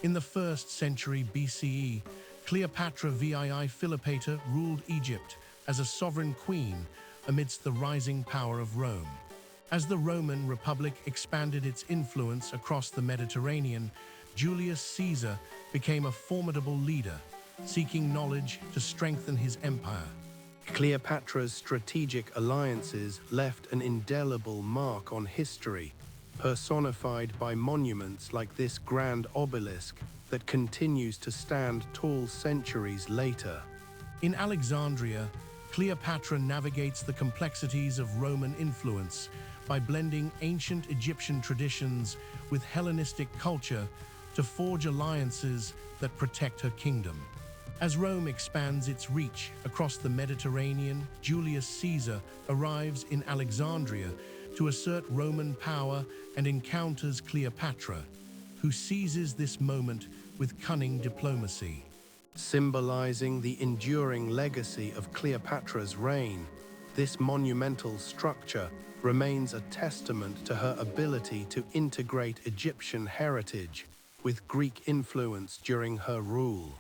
In the 1st century BCE, Cleopatra VII Philopator ruled Egypt as a sovereign queen amidst the rising power of Rome. As the Roman Republic expanded its influence across the Mediterranean, Julius Caesar became a formidable leader, seeking knowledge to strengthen his empire. Cleopatra's strategic alliances left an indelible mark on history, personified by monuments like this grand obelisk that continues to stand tall centuries later. In Alexandria, Cleopatra navigates the complexities of Roman influence by blending ancient Egyptian traditions with Hellenistic culture to forge alliances that protect her kingdom. As Rome expands its reach across the Mediterranean, Julius Caesar arrives in Alexandria to assert Roman power and encounters Cleopatra, who seizes this moment with cunning diplomacy. Symbolizing the enduring legacy of Cleopatra's reign, this monumental structure remains a testament to her ability to integrate Egyptian heritage with Greek influence during her rule.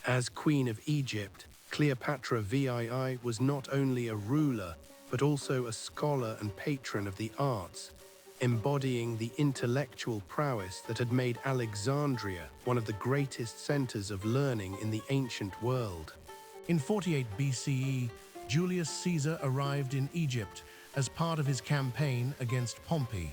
As Queen of Egypt, Cleopatra VII was not only a ruler, but also a scholar and patron of the arts, embodying the intellectual prowess that had made Alexandria one of the greatest centers of learning in the ancient world. In 48 BCE, Julius Caesar arrived in Egypt as part of his campaign against Pompey.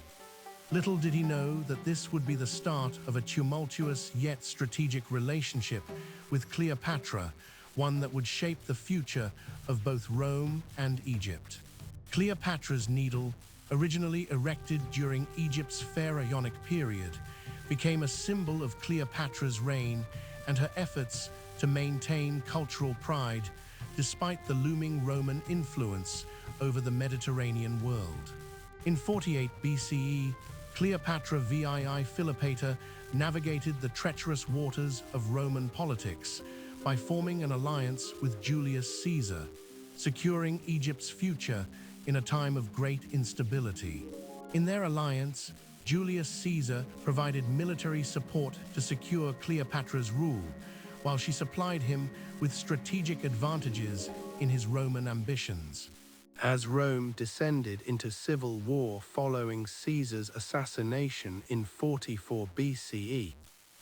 Little did he know that this would be the start of a tumultuous yet strategic relationship with Cleopatra, one that would shape the future of both Rome and Egypt. Cleopatra's Needle, originally erected during Egypt's pharaonic period, became a symbol of Cleopatra's reign and her efforts to maintain cultural pride despite the looming Roman influence over the Mediterranean world. In 48 BCE, Cleopatra VII Philopator navigated the treacherous waters of Roman politics by forming an alliance with Julius Caesar, securing Egypt's future in a time of great instability. In their alliance, Julius Caesar provided military support to secure Cleopatra's rule, while she supplied him with strategic advantages in his Roman ambitions. As Rome descended into civil war following Caesar's assassination in 44 BCE,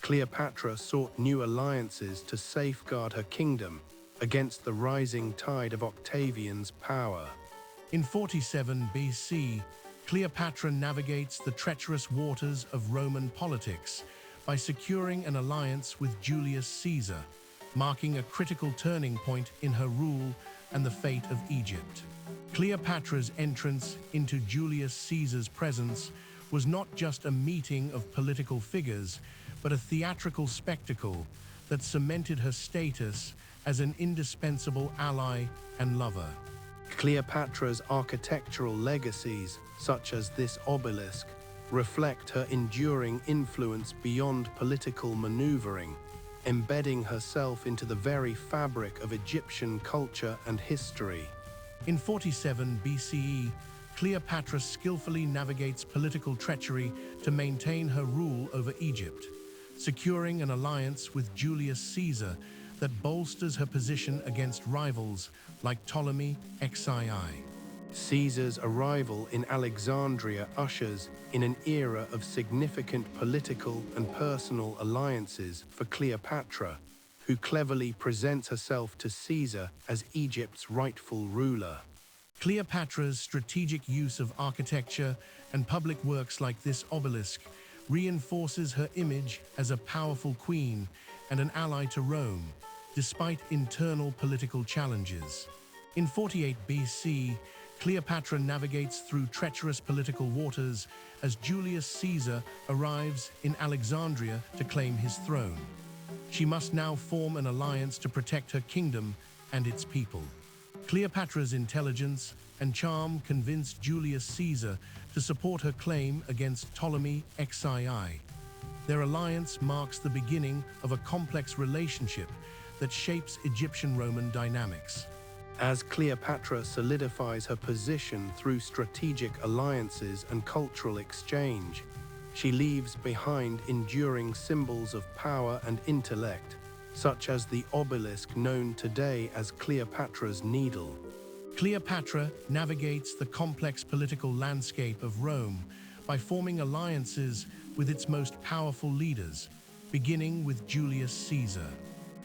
Cleopatra sought new alliances to safeguard her kingdom against the rising tide of Octavian's power. In 47 BC, Cleopatra navigates the treacherous waters of Roman politics by securing an alliance with Julius Caesar, marking a critical turning point in her rule and the fate of Egypt. Cleopatra's entrance into Julius Caesar's presence was not just a meeting of political figures, but a theatrical spectacle that cemented her status as an indispensable ally and lover. Cleopatra's architectural legacies, such as this obelisk, reflect her enduring influence beyond political maneuvering, embedding herself into the very fabric of Egyptian culture and history. In 47 BCE, Cleopatra skillfully navigates political treachery to maintain her rule over Egypt, securing an alliance with Julius Caesar that bolsters her position against rivals like Ptolemy XII. Caesar's arrival in Alexandria ushers in an era of significant political and personal alliances for Cleopatra, who cleverly presents herself to Caesar as Egypt's rightful ruler. Cleopatra's strategic use of architecture and public works like this obelisk reinforces her image as a powerful queen and an ally to Rome, despite internal political challenges. In 48 BC, Cleopatra navigates through treacherous political waters as Julius Caesar arrives in Alexandria to claim his throne. She must now form an alliance to protect her kingdom and its people. Cleopatra's intelligence and charm convinced Julius Caesar to support her claim against Ptolemy XII. Their alliance marks the beginning of a complex relationship that shapes Egyptian-Roman dynamics. As Cleopatra solidifies her position through strategic alliances and cultural exchange, She leaves behind enduring symbols of power and intellect, such as the obelisk known today as Cleopatra's Needle. Cleopatra navigates the complex political landscape of Rome by forming alliances with its most powerful leaders, beginning with Julius Caesar.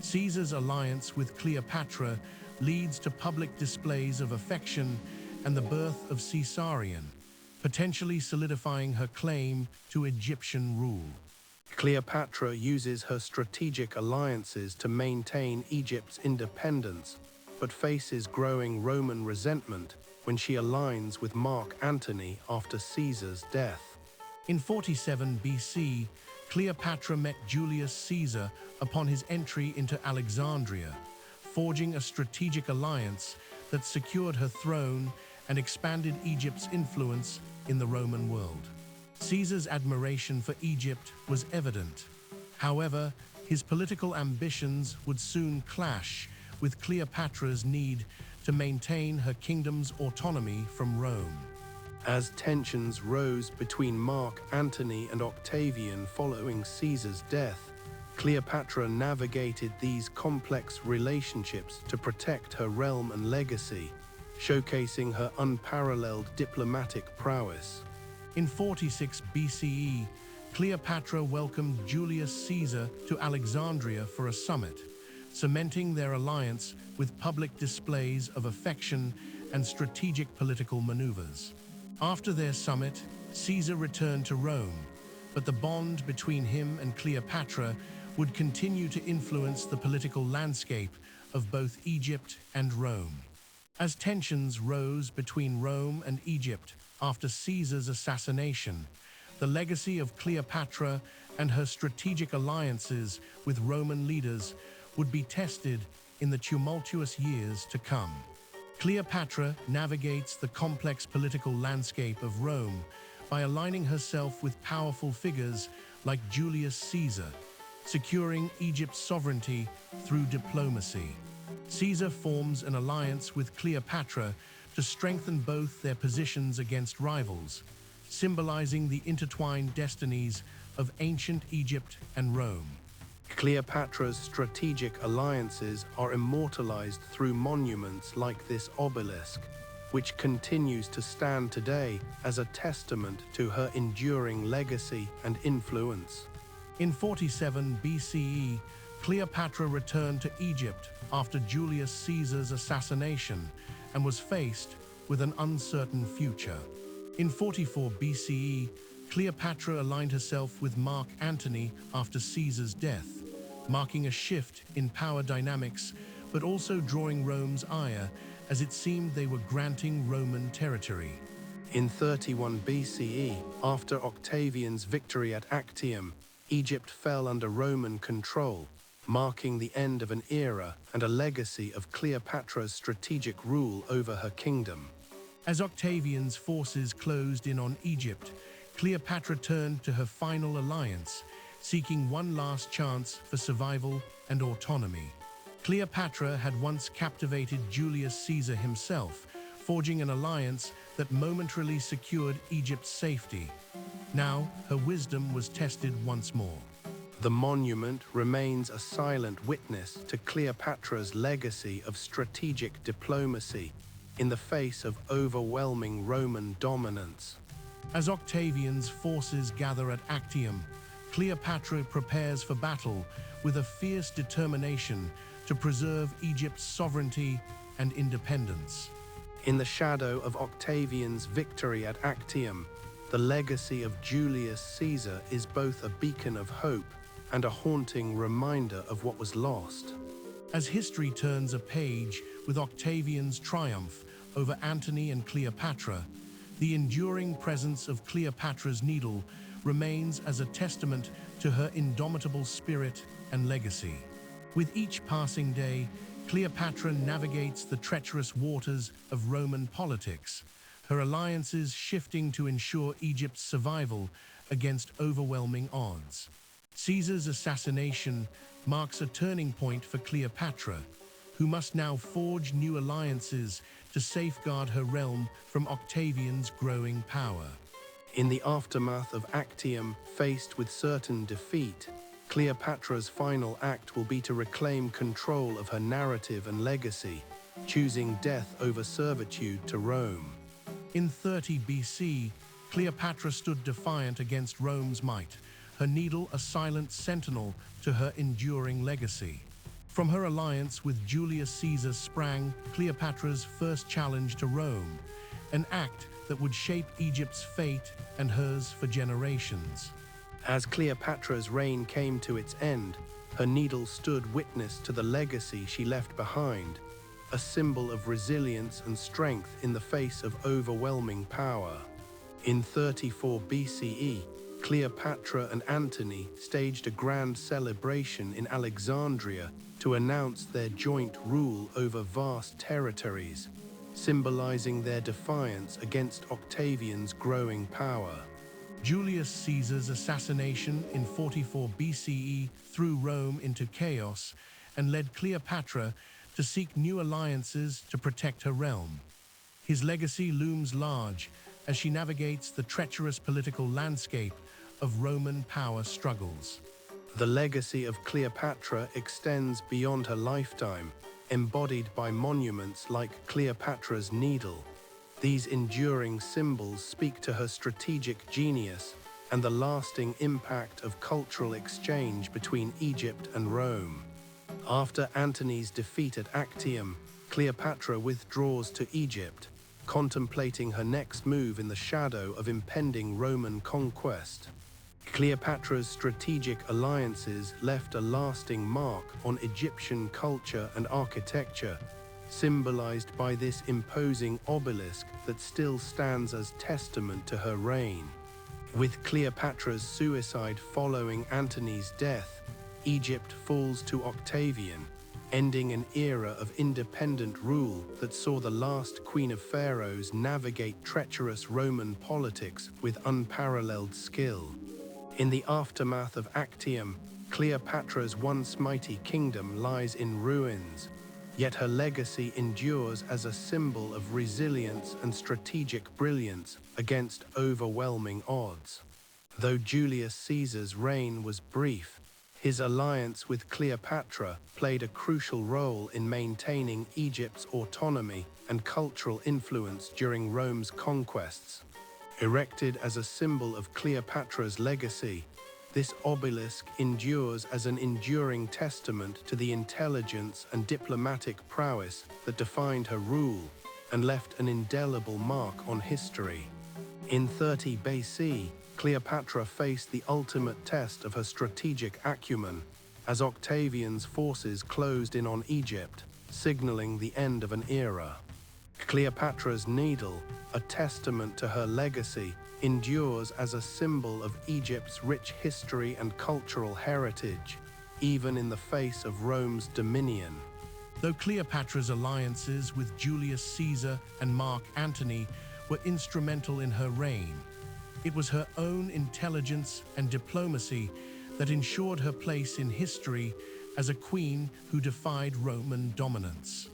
Caesar's alliance with Cleopatra leads to public displays of affection and the birth of Caesarion, potentially solidifying her claim to Egyptian rule. Cleopatra uses her strategic alliances to maintain Egypt's independence, but faces growing Roman resentment when she aligns with Mark Antony after Caesar's death. In 47 BC, Cleopatra met Julius Caesar upon his entry into Alexandria, forging a strategic alliance that secured her throne and expanded Egypt's influence in the Roman world. Caesar's admiration for Egypt was evident. However, his political ambitions would soon clash with Cleopatra's need to maintain her kingdom's autonomy from Rome. As tensions rose between Mark Antony and Octavian following Caesar's death, Cleopatra navigated these complex relationships to protect her realm and legacy, showcasing her unparalleled diplomatic prowess. In 46 BCE, Cleopatra welcomed Julius Caesar to Alexandria for a summit, cementing their alliance with public displays of affection and strategic political maneuvers. After their summit, Caesar returned to Rome, but the bond between him and Cleopatra would continue to influence the political landscape of both Egypt and Rome. As tensions rose between Rome and Egypt after Caesar's assassination, the legacy of Cleopatra and her strategic alliances with Roman leaders would be tested in the tumultuous years to come. Cleopatra navigates the complex political landscape of Rome by aligning herself with powerful figures like Julius Caesar, securing Egypt's sovereignty through diplomacy. Caesar forms an alliance with Cleopatra to strengthen both their positions against rivals, symbolizing the intertwined destinies of ancient Egypt and Rome. Cleopatra's strategic alliances are immortalized through monuments like this obelisk, which continues to stand today as a testament to her enduring legacy and influence. In 47 BCE, Cleopatra returned to Egypt after Julius Caesar's assassination and was faced with an uncertain future. In 44 BCE, Cleopatra aligned herself with Mark Antony after Caesar's death, marking a shift in power dynamics, but also drawing Rome's ire as it seemed they were granting Roman territory. In 31 BCE, after Octavian's victory at Actium, Egypt fell under Roman control, marking the end of an era and a legacy of Cleopatra's strategic rule over her kingdom. As Octavian's forces closed in on Egypt, Cleopatra turned to her final alliance, seeking one last chance for survival and autonomy. Cleopatra had once captivated Julius Caesar himself, forging an alliance that momentarily secured Egypt's safety. Now, her wisdom was tested once more. The monument remains a silent witness to Cleopatra's legacy of strategic diplomacy in the face of overwhelming Roman dominance. As Octavian's forces gather at Actium, Cleopatra prepares for battle with a fierce determination to preserve Egypt's sovereignty and independence. In the shadow of Octavian's victory at Actium, the legacy of Julius Caesar is both a beacon of hope and a haunting reminder of what was lost. As history turns a page with Octavian's triumph over Antony and Cleopatra, the enduring presence of Cleopatra's Needle remains as a testament to her indomitable spirit and legacy. With each passing day, Cleopatra navigates the treacherous waters of Roman politics, her alliances shifting to ensure Egypt's survival against overwhelming odds. Caesar's assassination marks a turning point for Cleopatra, who must now forge new alliances to safeguard her realm from Octavian's growing power. In the aftermath of Actium, faced with certain defeat, Cleopatra's final act will be to reclaim control of her narrative and legacy, choosing death over servitude to Rome. In 30 BC, Cleopatra stood defiant against Rome's might, her needle a silent sentinel to her enduring legacy. From her alliance with Julius Caesar sprang Cleopatra's first challenge to Rome, an act that would shape Egypt's fate and hers for generations. As Cleopatra's reign came to its end, her needle stood witness to the legacy she left behind, a symbol of resilience and strength in the face of overwhelming power. In 34 BCE, Cleopatra and Antony staged a grand celebration in Alexandria to announce their joint rule over vast territories, symbolizing their defiance against Octavian's growing power. Julius Caesar's assassination in 44 BCE threw Rome into chaos and led Cleopatra to seek new alliances to protect her realm. His legacy looms large as she navigates the treacherous political landscape of Roman power struggles. The legacy of Cleopatra extends beyond her lifetime, embodied by monuments like Cleopatra's Needle. These enduring symbols speak to her strategic genius and the lasting impact of cultural exchange between Egypt and Rome. After Antony's defeat at Actium, Cleopatra withdraws to Egypt, contemplating her next move in the shadow of impending Roman conquest. Cleopatra's strategic alliances left a lasting mark on Egyptian culture and architecture, symbolized by this imposing obelisk that still stands as testament to her reign. With Cleopatra's suicide following Antony's death, Egypt falls to Octavian, ending an era of independent rule that saw the last queen of pharaohs navigate treacherous Roman politics with unparalleled skill. In the aftermath of Actium, Cleopatra's once mighty kingdom lies in ruins, yet her legacy endures as a symbol of resilience and strategic brilliance against overwhelming odds. Though Julius Caesar's reign was brief, his alliance with Cleopatra played a crucial role in maintaining Egypt's autonomy and cultural influence during Rome's conquests. Erected as a symbol of Cleopatra's legacy, this obelisk endures as an enduring testament to the intelligence and diplomatic prowess that defined her rule and left an indelible mark on history. In 30 BC, Cleopatra faced the ultimate test of her strategic acumen as Octavian's forces closed in on Egypt, signaling the end of an era. Cleopatra's Needle, a testament to her legacy, endures as a symbol of Egypt's rich history and cultural heritage, even in the face of Rome's dominion. Though Cleopatra's alliances with Julius Caesar and Mark Antony were instrumental in her reign, it was her own intelligence and diplomacy that ensured her place in history as a queen who defied Roman dominance.